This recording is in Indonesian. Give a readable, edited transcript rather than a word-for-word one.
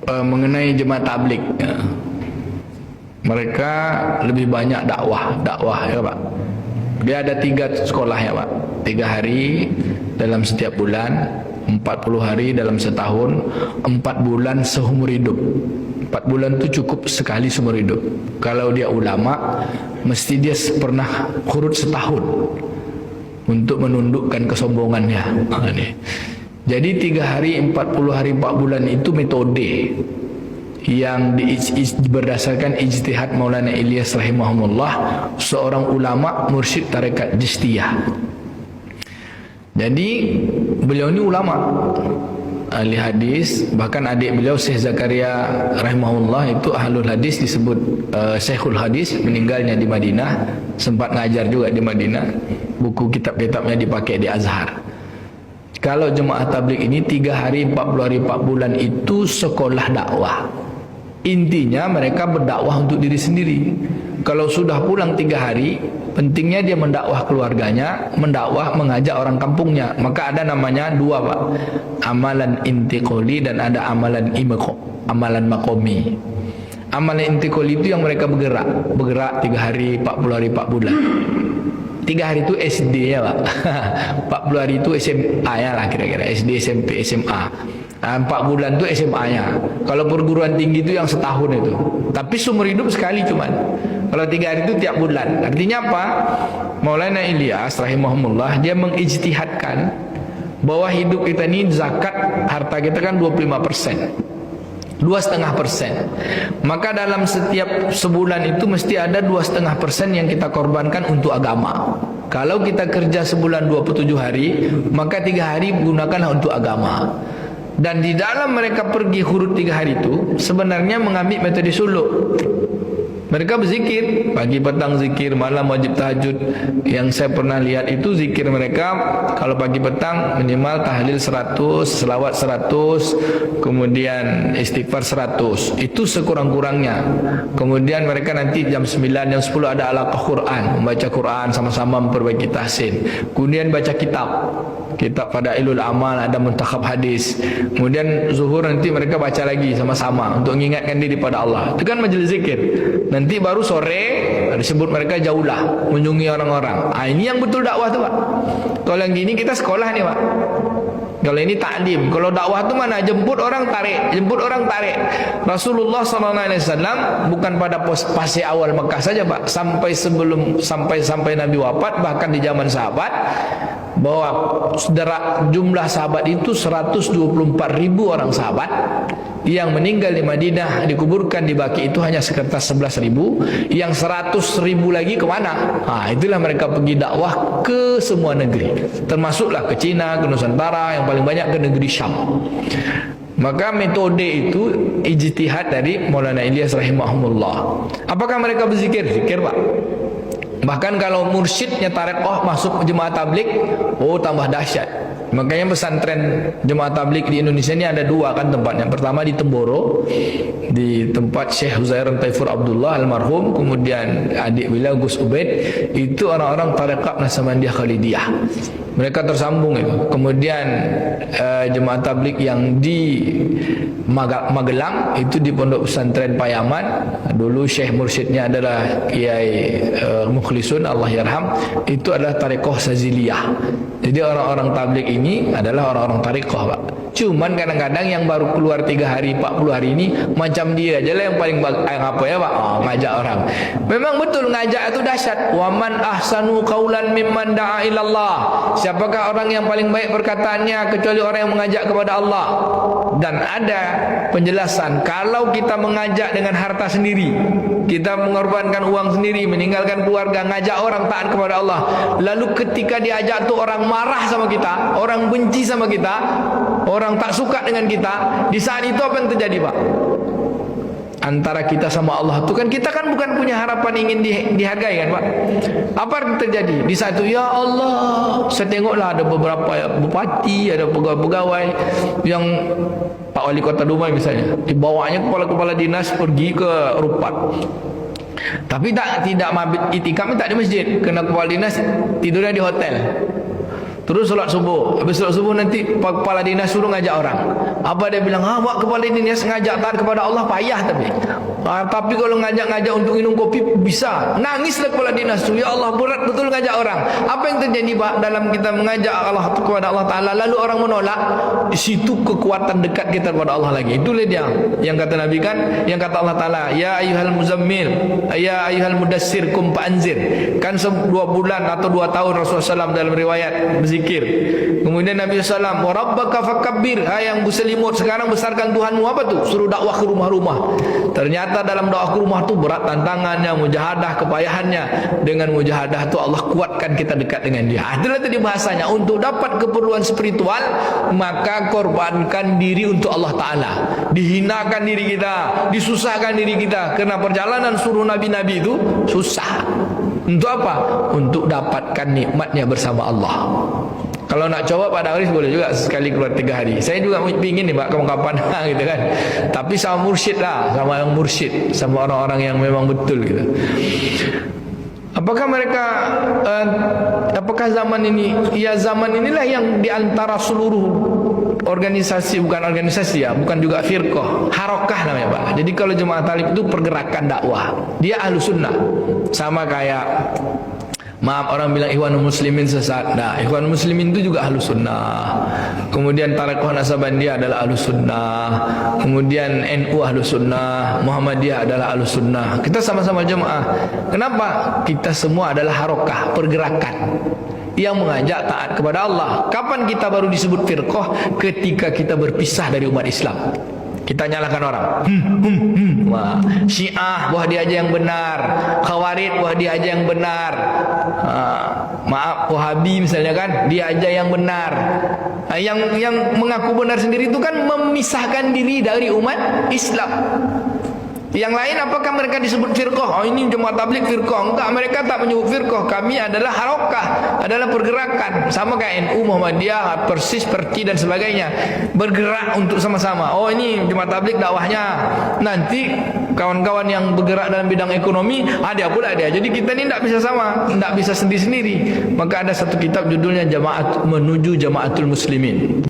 mengenai jemaah tablik. Mereka lebih banyak dakwah ya Pak. Dia ada 3 sekolah ya Pak. 3 hari dalam setiap bulan, 40 hari dalam setahun, 4 bulan seumur hidup. 4 bulan itu cukup sekali seumur hidup. Kalau dia ulama, mesti dia pernah khurut setahun untuk menundukkan kesombongannya. Jadi 3 hari, 40 hari, 4 bulan itu metode yang berdasarkan ijtihad Maulana Ilyas rahimahullah, seorang ulama mursyid tarekat Chistiyah. Jadi beliau ini ulama, ahli hadis, bahkan adik beliau Syekh Zakaria rahimahullah itu ahlul hadis, disebut Syekhul Hadis, meninggalnya di Madinah, sempat ngajar juga di Madinah, buku kitab-kitabnya dipakai di Azhar. Kalau jemaah tabligh ini 3 hari, 40 hari, 4 bulan itu sekolah dakwah. Intinya mereka berdakwah untuk diri sendiri. Kalau sudah pulang 3 hari, pentingnya dia mendakwah keluarganya, mendakwah, mengajak orang kampungnya. Maka ada namanya 2 Pak, amalan intiqoli dan ada amalan amalan makomi. Amalan intiqoli itu yang mereka bergerak 3 hari, 40 hari, 4 bulan. 3 hari itu SD ya Pak. 40 hari itu SMA ya lah kira-kira, SD, SMP, SMA. 4 bulan itu SMA-nya. Kalau perguruan tinggi itu yang setahun itu. Tapi seumur hidup sekali cuman. Kalau 3 hari itu tiap bulan. Artinya apa? Maulana Ilyas rahimahumullah dia mengijtihadkan bahwa hidup kita ini zakat harta kita kan 25%. 2,5%. Maka dalam setiap sebulan itu mesti ada 2,5% yang kita korbankan untuk agama. Kalau kita kerja sebulan 27 hari, maka 3 hari gunakanlah untuk agama. Dan di dalam mereka pergi hurut 3 hari itu sebenarnya mengambil metode suluk. Mereka berzikir, pagi petang zikir, malam wajib tahajud. Yang saya pernah lihat itu zikir mereka, kalau pagi petang minimal tahlil 100, selawat 100, kemudian istighfar 100. Itu sekurang-kurangnya. Kemudian mereka nanti jam 9, jam 10 ada alaqah Quran, membaca Quran sama-sama memperbaiki tahsin. Kemudian baca kitab pada ilul amal, ada muntakhab hadis. Kemudian zuhur nanti mereka baca lagi sama-sama untuk mengingatkan diri pada Allah. Itu kan majelis zikir. Nanti baru sore disebut mereka jauhlah mengunjungi orang-orang. Ini yang betul dakwah tu Pak. Kalau yang gini kita sekolah nih Pak. Kalau ini taklim. Kalau dakwah tu mana? Jemput orang tarik. Rasulullah SAW bukan pada fase awal Mekah saja Pak. Sampai Nabi wafat, bahkan di zaman sahabat, bahwa jumlah sahabat itu 124.000 orang sahabat yang meninggal di Madinah, dikuburkan di Baqi itu hanya sekitar 11.000. Yang 100.000 lagi kemana? Itulah mereka pergi dakwah ke semua negeri, termasuklah ke Cina, ke Nusantara, yang paling banyak ke negeri Syam. Maka metode itu ijtihad dari Maulana Ilyas rahimahumullah. Apakah mereka berzikir? Zikir Pak. Bahkan kalau mursyidnya tarekat masuk jemaah tabligh, tambah dahsyat. Makanya pesantren jemaah tabligh di Indonesia ini ada 2 kan tempatnya. Pertama di Temboro, di tempat Syekh Huzair Taifur Abdullah almarhum, kemudian adik beliau Gus Ubaid, itu orang-orang tarekat Naksabandiyah Khalidiyah. Mereka tersambung itu. Kemudian jemaah tabligh yang di Magelang itu di Pondok Pesantren Payaman. Dulu Syekh mursyidnya adalah Kiai Mukhlisun Allah yarham, itu adalah tarekat Saziliyah. Jadi orang-orang tabligh ini adalah orang-orang tarekat Pak. Cuman kadang-kadang yang baru keluar 3 hari, 40 hari ini macam dia aja lah yang paling apa ya Pak? Ngajak orang. Memang betul ngajak itu dahsyat. Wa man ahsanu qaulan mimman da'a ilallah. Siapakah orang yang paling baik perkataannya kecuali orang yang mengajak kepada Allah? Dan ada penjelasan, kalau kita mengajak dengan harta sendiri, kita mengorbankan uang sendiri, meninggalkan keluarga, ngajak orang taat kepada Allah, lalu ketika diajak tuh orang marah sama kita, orang benci sama kita, orang tak suka dengan kita, di saat itu apa yang terjadi Pak? Antara kita sama Allah itu kan, kita kan bukan punya harapan ingin dihargai kan Pak. Apa yang terjadi? Di saat itu, ya Allah, saya tengoklah ada beberapa bupati, ada pegawai-pegawai yang Pak Wali Kota Dumai misalnya, dibawanya kepala-kepala dinas pergi ke Rupat. Tapi tidak mabit itikaf, tak di masjid, kena kepala dinas tidurnya di hotel. Terus solat subuh. Habis solat subuh nanti kepala dinas suruh ngajak orang. Apa dia bilang? Buat kepala dinas ngajak taat kepada Allah payah tapi. Tapi kalau ngajak-ngajak untuk minum kopi bisa. Nangislah kepala dinas tu. Ya Allah, berat betul ngajak orang. Apa yang terjadi Pak dalam kita mengajak Allah kepada Allah Taala lalu orang menolak? Di situ kekuatan dekat kita kepada Allah lagi. Itulah dia yang kata Nabi kan, yang kata Allah Taala, ya ayyuhal muzammil, ya ayyuhal mudassir kum fa'anzir. Kan 2 bulan atau 2 tahun Rasulullah SAW dalam riwayat berzikir. Kemudian Nabi SAW, wa rabbaka fakabbir, hai yang berselimut sekarang besarkan Tuhanmu. Apa tu? Suruh dakwah ke rumah-rumah. Ternyata dalam dakwah ke rumah tu berat tantangannya, mujahadah, kepayahannya. Dengan mujahadah tu Allah kuatkan kita dekat dengan dia. Itulah tadi bahasanya, untuk dapat keperluan spiritual maka korbankan diri untuk Allah Ta'ala. Dihinakan diri kita, disusahkan diri kita. Kerana perjalanan suruh Nabi-Nabi itu susah. Untuk apa? Untuk dapatkan nikmatnya bersama Allah. Kalau nak coba Pak Daris boleh juga sekali keluar 3 hari. Saya juga ingin nih Pak kapan-kapan gitu kan. Tapi sama mursyid lah, sama yang mursyid, sama orang-orang yang memang betul gitu. Apakah mereka apakah zaman ini, ya zaman inilah yang diantara seluruh organisasi, bukan organisasi ya, bukan juga firqah, harokah namanya Pak. Jadi kalau Jemaah Talib itu pergerakan dakwah, dia ahlu sunnah. Sama kayak, maaf orang bilang Ikhwanul Muslimin sesat. Nah, Ikhwanul Muslimin itu juga ahlu sunnah. Kemudian Tarekat Naksabandiyah adalah ahlu sunnah. Kemudian NU ahlu sunnah. Muhammadiyah adalah ahlu sunnah. Kita sama-sama jemaah. Kenapa? Kita semua adalah harokah, pergerakan yang mengajak taat kepada Allah. Kapan kita baru disebut firqah? Ketika kita berpisah dari umat Islam. Kita nyalahkan orang. Wah, Syiah, wah dia aja yang benar. Khawarij, wah dia aja yang benar. Maaf, Wahabi misalnya kan, dia aja yang benar. Yang mengaku benar sendiri itu kan memisahkan diri dari umat Islam. Yang lain apakah mereka disebut firqah? Oh ini Jemaah Tabligh firqah. Enggak, mereka tak menyebut firqah. Kami adalah harokah, adalah pergerakan. Sama kayak NU, Muhammadiyah, Persis, Perti dan sebagainya. Bergerak untuk sama-sama. Oh ini Jemaah Tabligh dakwahnya. Nanti kawan-kawan yang bergerak dalam bidang ekonomi, ada pula dia. Jadi kita ni tak bisa sama, tak bisa sendiri-sendiri. Maka ada satu kitab judulnya Menuju Jamaatul Muslimin.